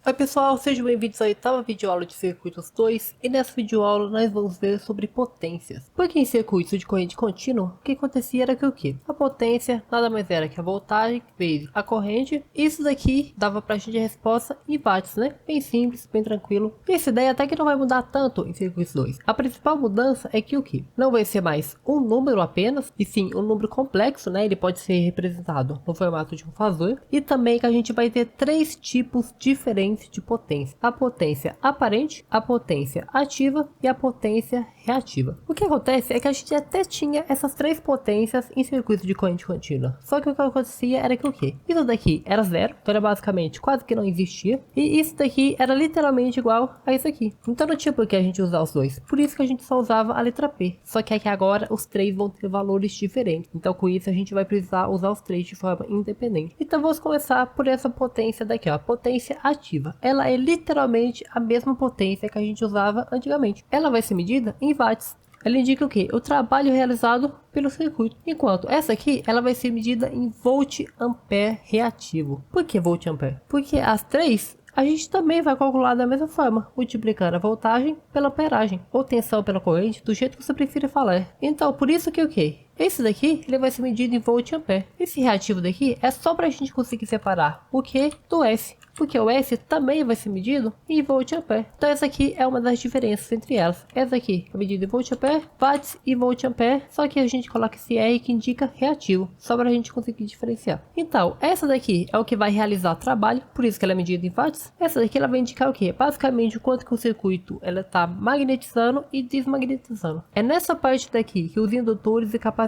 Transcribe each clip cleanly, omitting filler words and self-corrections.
Oi pessoal, sejam bem-vindos à oitava videoaula de circuitos 2 e nessa videoaula nós vamos ver sobre potências. Porque em circuitos de corrente contínua, o que acontecia era que o que? A potência nada mais era que a voltagem vezes a corrente. Isso daqui dava pra gente a resposta em watts, né? Bem simples, bem tranquilo. E essa ideia até que não vai mudar tanto em circuitos 2. A principal mudança é que o que? Não vai ser mais um número apenas, e sim um número complexo, né? Ele pode ser representado no formato de um fasor. E também que a gente vai ter três tipos diferentes de potência: a potência aparente, a potência ativa e a potência reativa. O que acontece é que a gente até tinha essas três potências em circuito de corrente contínua, só que o que acontecia era que o que? Isso daqui era zero, então era basicamente quase que não existia, e isso daqui era literalmente igual a isso aqui, então não tinha por que a gente usar os dois, por isso que a gente só usava a letra P, só que aqui agora os três vão ter valores diferentes, então com isso a gente vai precisar usar os três de forma independente. Então vamos começar por essa potência daqui, ó, a potência ativa. Ela é literalmente a mesma potência que a gente usava antigamente. Ela vai ser medida em watts. Ela indica o que? O trabalho realizado pelo circuito. Enquanto essa aqui, ela vai ser medida em volt-ampere reativo. Por que volt-ampere? Porque as três a gente também vai calcular da mesma forma, multiplicando a voltagem pela amperagem, ou tensão pela corrente, do jeito que você prefere falar. Então, por isso que o que? Esse daqui, ele vai ser medido em volt-ampere. Esse reativo daqui é só para a gente conseguir separar o Q do S, porque o S também vai ser medido em volt-ampere. Então essa aqui é uma das diferenças entre elas. Essa aqui é medida em volt-ampere, watts e volt-ampere, só que a gente coloca esse R que indica reativo, só para a gente conseguir diferenciar. Então, essa daqui é o que vai realizar o trabalho, por isso que ela é medida em watts. Essa daqui ela vai indicar o que? Basicamente o quanto que o circuito ela está magnetizando e desmagnetizando. É nessa parte daqui que os indutores e capacitores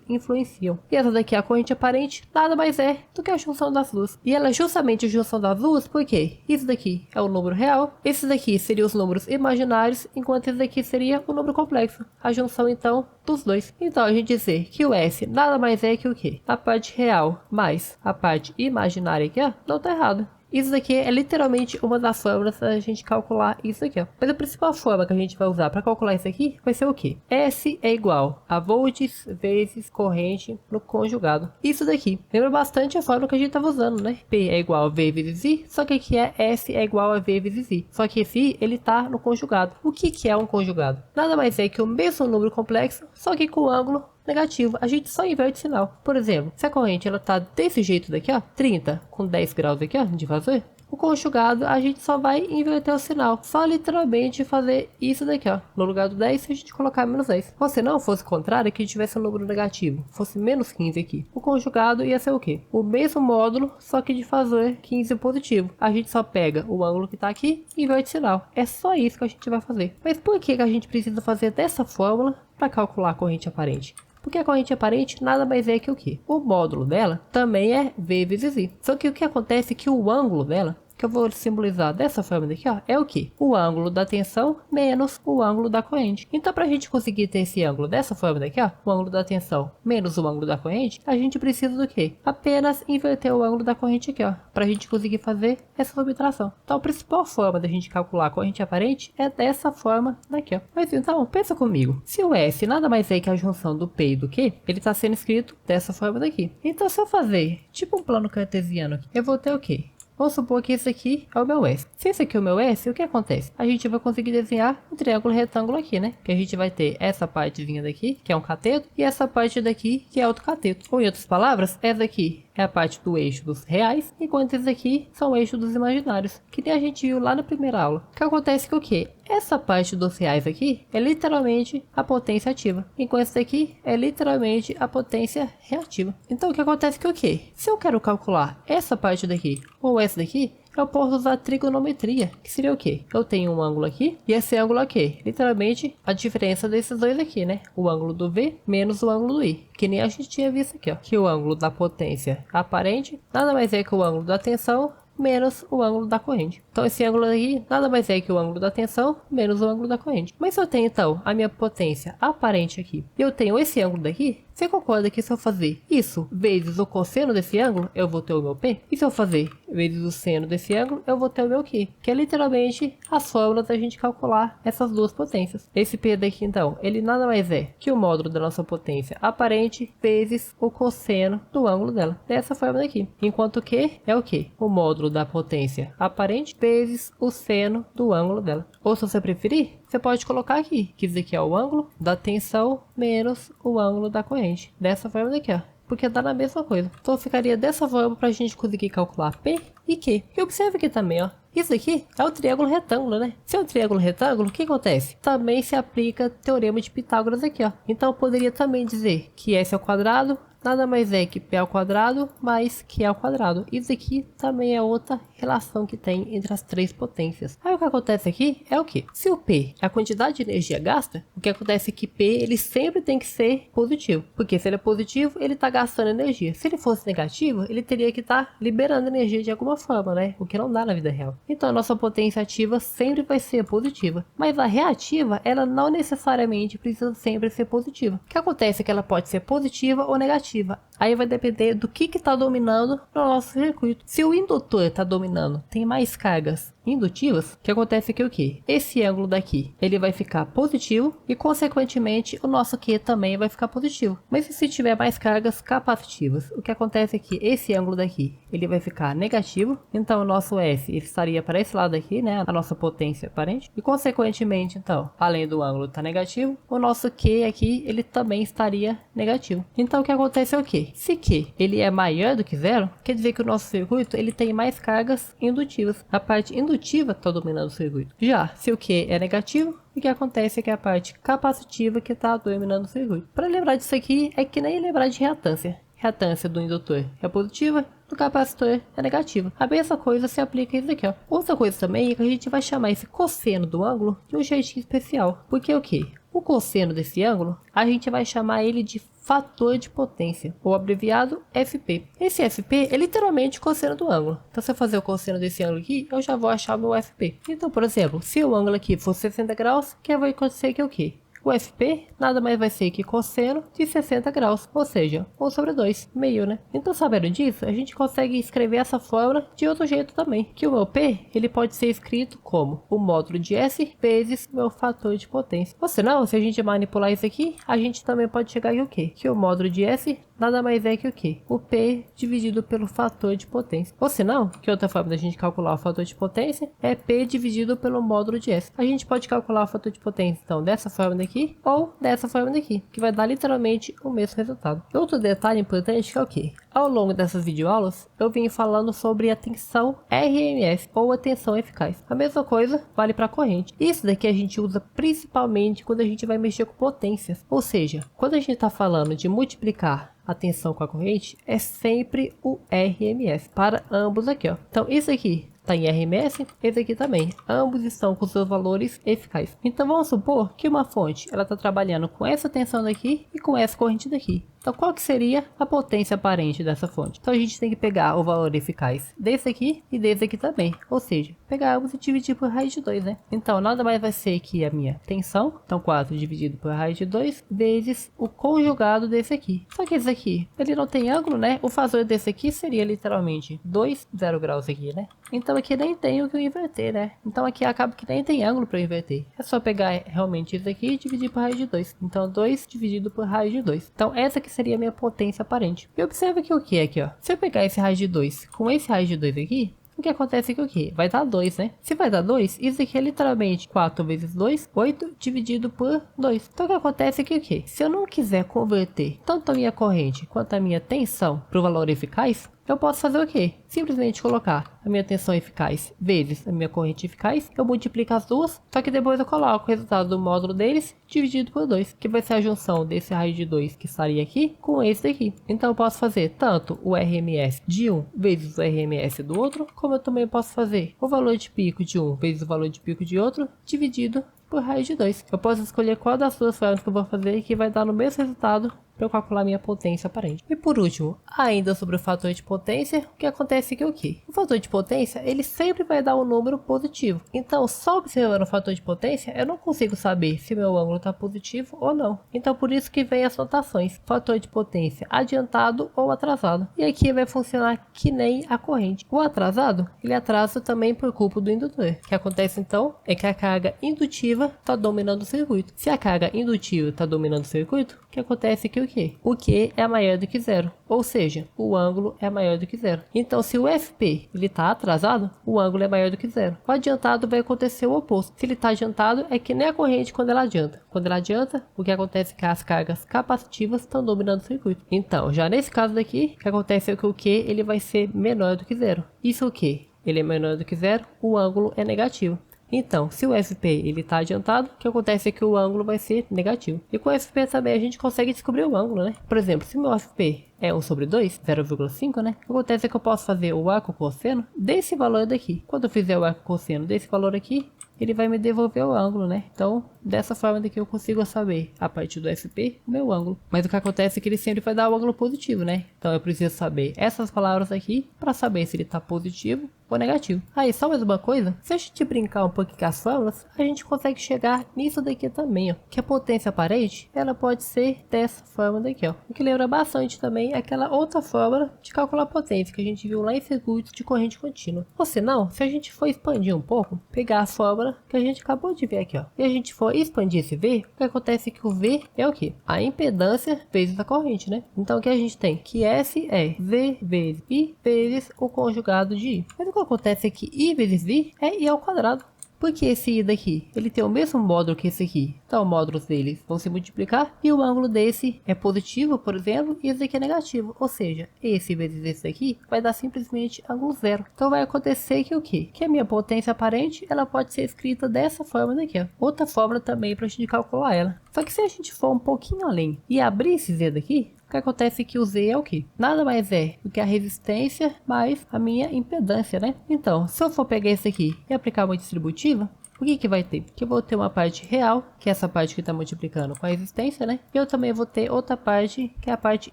influenciam. E essa daqui é a corrente aparente, nada mais é do que a junção das duas. E ela é justamente a junção das duas, porque isso daqui é o número real, esse daqui seria os números imaginários, enquanto esse daqui seria o número complexo. A junção então dos dois. Então a gente dizer que o S nada mais é que o que? A parte real mais a parte imaginária aqui, ó, não tá errado. Isso daqui é literalmente uma das fórmulas para a gente calcular isso aqui, ó. Mas a principal forma que a gente vai usar para calcular isso aqui vai ser o que? S é igual a volts vezes corrente no conjugado. Isso daqui lembra bastante a fórmula que a gente estava usando, né? P é igual a V vezes I, só que aqui é S é igual a V vezes I. Só que esse I, ele tá no conjugado. O que é um conjugado? Nada mais é que o mesmo número complexo, só que com ângulo negativo. A gente só inverte o sinal. Por exemplo, se a corrente ela tá desse jeito daqui, ó, 30 com 10 graus aqui, ó, de vazio, o conjugado a gente só vai inverter o sinal. Só literalmente fazer isso daqui, ó. No lugar do 10, se a gente colocar menos 10. Ou se não fosse o contrário, que tivesse um número negativo, fosse menos 15 aqui. O conjugado ia ser o quê? O mesmo módulo, só que de fazer 15 positivo. A gente só pega o ângulo que tá aqui e inverte o sinal. É só isso que a gente vai fazer. Mas por que a gente precisa fazer dessa fórmula para calcular a corrente aparente? Porque a corrente aparente nada mais é que o que? O módulo dela também é V vezes I. Só que o que acontece é que o ângulo dela, que eu vou simbolizar dessa forma daqui, ó, é o que? O ângulo da tensão menos o ângulo da corrente. Então, para a gente conseguir ter esse ângulo dessa forma daqui, ó, o ângulo da tensão menos o ângulo da corrente, a gente precisa do que? Apenas inverter o ângulo da corrente aqui, ó, para a gente conseguir fazer essa subtração. Então, a principal forma da gente calcular a corrente aparente é dessa forma daqui, ó. Mas então, pensa comigo. Se o S nada mais é que a junção do P e do Q, ele está sendo escrito dessa forma daqui. Então, se eu fazer tipo um plano cartesiano aqui, eu vou ter o quê? Vamos supor que esse aqui é o meu S. Se esse aqui é o meu S, o que acontece? A gente vai conseguir desenhar um triângulo retângulo aqui, né? Que a gente vai ter essa partezinha daqui, que é um cateto, e essa parte daqui, que é outro cateto. Ou em outras palavras, essa aqui é a parte do eixo dos reais, enquanto esses aqui são o eixo dos imaginários, que nem a gente viu lá na primeira aula. O que acontece que o quê? Essa parte dos reais aqui é literalmente a potência ativa, enquanto essa daqui é literalmente a potência reativa. Então o que acontece que o quê? Se eu quero calcular essa parte daqui ou essa daqui, eu posso usar trigonometria, que seria o quê? Eu tenho um ângulo aqui, e esse ângulo aqui, literalmente a diferença desses dois aqui, né? O ângulo do V menos o ângulo do I, que nem a gente tinha visto aqui, ó. Que o ângulo da potência aparente nada mais é que o ângulo da tensão menos o ângulo da corrente. Então esse ângulo aqui nada mais é que o ângulo da tensão menos o ângulo da corrente. Mas se eu tenho então a minha potência aparente aqui e eu tenho esse ângulo daqui, Você concorda que se eu fazer isso vezes o cosseno desse ângulo, eu vou ter o meu P? E se eu fazer vezes o seno desse ângulo, eu vou ter o meu Q? Que é literalmente as fórmulas da gente calcular essas duas potências. Esse P daqui, então, ele nada mais é que o módulo da nossa potência aparente vezes o cosseno do ângulo dela. Dessa forma daqui. Enquanto Q é o quê? O módulo da potência aparente vezes o seno do ângulo dela. Ou se você preferir, você pode colocar aqui, que isso aqui é o ângulo da tensão menos o ângulo da corrente. Dessa forma daqui, ó. Porque dá na mesma coisa. Então ficaria dessa forma para a gente conseguir calcular P e Q. E observe aqui também, ó. Isso aqui é o triângulo retângulo, né? Se é um triângulo retângulo, o que acontece? Também se aplica o teorema de Pitágoras aqui, ó. Então eu poderia também dizer que S ao quadrado nada mais é que P ao quadrado mais Q ao quadrado. Isso aqui também é outra relação que tem entre as três potências. Aí o que acontece aqui é o que? Se o P é a quantidade de energia gasta, o que acontece é que P ele sempre tem que ser positivo. Porque se ele é positivo, ele está gastando energia. Se ele fosse negativo, ele teria que estar liberando energia de alguma forma, né? O que não dá na vida real. Então a nossa potência ativa sempre vai ser positiva. Mas a reativa, ela não necessariamente precisa sempre ser positiva. O que acontece é que ela pode ser positiva ou negativa. Aí vai depender do que está dominando no nosso circuito. Se o indutor está dominando, tem mais cargas indutivas, o que acontece aqui é o que? Esse ângulo daqui, ele vai ficar positivo e consequentemente o nosso Q também vai ficar positivo. Mas e se tiver mais cargas capacitivas? O que acontece é que esse ângulo daqui, ele vai ficar negativo, então o nosso S ele estaria para esse lado aqui, né? A nossa potência aparente. E consequentemente, então, além do ângulo estar negativo, o nosso Q aqui, ele também estaria negativo. Então o que acontece é o que? Se Q ele é maior do que zero, quer dizer que o nosso circuito ele tem mais cargas indutivas. A parte indutiva está dominando o circuito. Já se o Q é negativo, o que acontece é que é a parte capacitiva que está dominando o circuito. Para lembrar disso aqui, é que nem lembrar de reatância. Reatância do indutor é positiva, do capacitor é negativa. A mesma coisa se aplica a isso aqui, ó. Outra coisa também é que a gente vai chamar esse cosseno do ângulo de um jeitinho especial. Porque o que? O cosseno desse ângulo, a gente vai chamar ele de fator de potência, ou abreviado FP. Esse FP é literalmente o cosseno do ângulo. Então, se eu fazer o cosseno desse ângulo aqui, eu já vou achar o meu FP. Então, por exemplo, se o ângulo aqui for 60 graus, o que vai acontecer que é o quê? O FP nada mais vai ser que cosseno de 60 graus, ou seja, 1 sobre 2, meio, né? Então, sabendo disso, a gente consegue escrever essa fórmula de outro jeito também, que o meu P, ele pode ser escrito como o módulo de S vezes meu fator de potência. Ou senão, se a gente manipular isso aqui, a gente também pode chegar aqui o quê? Que o módulo de S nada mais é que o quê? O P dividido pelo fator de potência. Ou senão, que outra forma da gente calcular o fator de potência é P dividido pelo módulo de S. A gente pode calcular o fator de potência, então, dessa forma daqui, ou dessa forma daqui, que vai dar literalmente o mesmo resultado. Outro detalhe importante que é o que? Ao longo dessas videoaulas, eu vim falando sobre a tensão RMS, ou a tensão eficaz. A mesma coisa vale para a corrente. Isso daqui a gente usa principalmente quando a gente vai mexer com potências. Ou seja, quando a gente está falando de multiplicar a tensão com a corrente, é sempre o RMS para ambos aqui, ó. Então, isso aqui está em RMS, esse aqui também. Ambos estão com seus valores eficazes. Então vamos supor que uma fonte ela está trabalhando com essa tensão daqui e com essa corrente daqui. Então qual que seria a potência aparente dessa fonte? Então a gente tem que pegar o valor eficaz desse aqui e desse aqui também. Ou seja, pegar ambos e dividir por raiz de 2, né? Então nada mais vai ser que a minha tensão, então 4 dividido por raiz de 2, vezes o conjugado desse aqui. Só que esse aqui, ele não tem ângulo, né? O fator desse aqui seria literalmente 2, 0 graus aqui, né? Então aqui nem tem o que eu inverter, né? Então aqui acaba que nem tem ângulo para eu inverter. É só pegar realmente isso aqui e dividir por raiz de 2. Então 2 dividido por raiz de 2. Então essa aqui seria a minha potência aparente. E observa que o que é aqui, ó. Se eu pegar esse raiz de 2 com esse raiz de 2 aqui, o que acontece aqui o que? Vai dar 2, né? Se vai dar 2, isso aqui é literalmente 4 vezes 2, 8 dividido por 2. Então o que acontece aqui o que? Se eu não quiser converter tanto a minha corrente quanto a minha tensão para o valor eficaz, eu posso fazer o quê? Simplesmente colocar a minha tensão eficaz vezes a minha corrente eficaz, eu multiplico as duas, só que depois eu coloco o resultado do módulo deles dividido por 2, que vai ser a junção desse raiz de 2 que estaria aqui com esse daqui. Então eu posso fazer tanto o RMS de um vezes o RMS do outro, como eu também posso fazer o valor de pico de um vezes o valor de pico de outro, dividido por raiz de 2. Eu posso escolher qual das duas formas que eu vou fazer que vai dar no mesmo resultado para eu calcular minha potência aparente. E por último, ainda sobre o fator de potência, o que acontece é que o quê? O fator de potência, ele sempre vai dar um número positivo. Então, só observando o fator de potência, eu não consigo saber se meu ângulo está positivo ou não. Então, por isso que vem as notações. Fator de potência adiantado ou atrasado. E aqui vai funcionar que nem a corrente. O atrasado, ele atrasa também por culpa do indutor. O que acontece então é que a carga indutiva está dominando o circuito. Se a carga indutiva está dominando o circuito, o que acontece é que o quê? O Q é maior do que zero. Ou seja, o ângulo é maior do que zero. Então, se o FP está atrasado, o ângulo é maior do que zero. O adiantado vai acontecer o oposto. Se ele está adiantado, é que nem a corrente quando ela adianta. Quando ela adianta, o que acontece é que as cargas capacitivas estão dominando o circuito. Então, já nesse caso daqui, o que acontece é que o Q ele vai ser menor do que zero. Isso o Q? Ele é menor do que zero, o ângulo é negativo. Então, se o FP ele está adiantado, o que acontece é que o ângulo vai ser negativo. E com o FP também a gente consegue descobrir o ângulo, né? Por exemplo, se meu FP é 1 sobre 2, 0,5, né? O que acontece é que eu posso fazer o arco cosseno desse valor daqui. Quando eu fizer o arco cosseno desse valor aqui, ele vai me devolver o ângulo, né? Então, dessa forma daqui eu consigo saber, a partir do FP, o meu ângulo. Mas o que acontece é que ele sempre vai dar o ângulo positivo, né? Então eu preciso saber essas palavras aqui para saber se ele está positivo ou negativo. Aí, só mais uma coisa, se a gente brincar um pouquinho com as fórmulas, a gente consegue chegar nisso daqui também, ó. Que a potência aparente, ela pode ser dessa forma daqui, ó. O que lembra bastante também aquela outra fórmula de calcular a potência que a gente viu lá em circuitos de corrente contínua. Ou se não, se a gente for expandir um pouco, pegar a fórmula que a gente acabou de ver aqui, ó, e a gente for expandir esse V, o que acontece é que o V é o que? A impedância vezes a corrente, né? Então o que a gente tem? Que S é V vezes I vezes o conjugado de I. Mas o que acontece é que I vezes I é I ao quadrado. Porque esse I daqui, ele tem o mesmo módulo que esse aqui. Então, os módulos deles vão se multiplicar. E o ângulo desse é positivo, por exemplo, e esse aqui é negativo. Ou seja, esse vezes esse daqui vai dar simplesmente ângulo zero. Então, vai acontecer que o quê? Que a minha potência aparente, ela pode ser escrita dessa forma daqui, ó. Outra fórmula também para a gente calcular ela. Só que se a gente for um pouquinho além e abrir esse Z daqui, o que acontece é que o Z é o que? Nada mais é do que a resistência mais a minha impedância, né? Então, se eu for pegar esse aqui e aplicar uma distributiva, o que que vai ter? Que eu vou ter uma parte real, que é essa parte que está multiplicando com a resistência, né? E eu também vou ter outra parte, que é a parte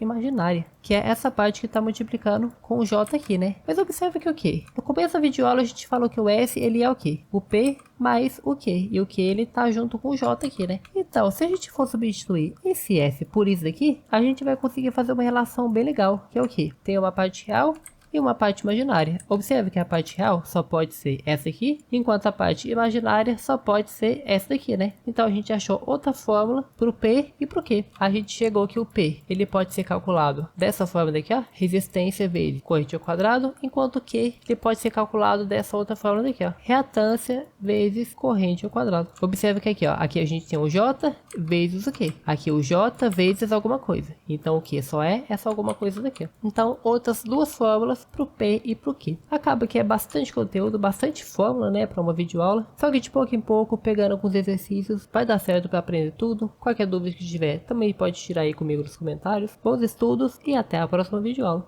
imaginária, que é essa parte que está multiplicando com o J aqui, né? Mas observe que o que? No começo da videoaula a gente falou que o S, ele é o que? O P mais o Q. E o Q, ele tá junto com o J aqui, né? Então, se a gente for substituir esse S por isso daqui, a gente vai conseguir fazer uma relação bem legal, que é o que? Tem uma parte real e uma parte imaginária. Observe que a parte real só pode ser essa aqui, enquanto a parte imaginária só pode ser essa daqui, né? Então a gente achou outra fórmula para o P e para o Q. A gente chegou que o P, ele pode ser calculado dessa forma daqui, ó, resistência vezes corrente ao quadrado, enquanto o Q, ele pode ser calculado dessa outra fórmula daqui, ó, reatância vezes corrente ao quadrado. Observe que aqui, ó, aqui a gente tem o J vezes o Q. Aqui o J vezes alguma coisa. Então o Q só é essa alguma coisa daqui, ó. Então outras duas fórmulas pro P e pro Q. Acaba que é bastante conteúdo, bastante fórmula, né, para uma videoaula. Só que de pouco em pouco, pegando alguns exercícios, vai dar certo para aprender tudo. Qualquer dúvida que tiver, também pode tirar aí comigo nos comentários. Bons estudos e até a próxima videoaula.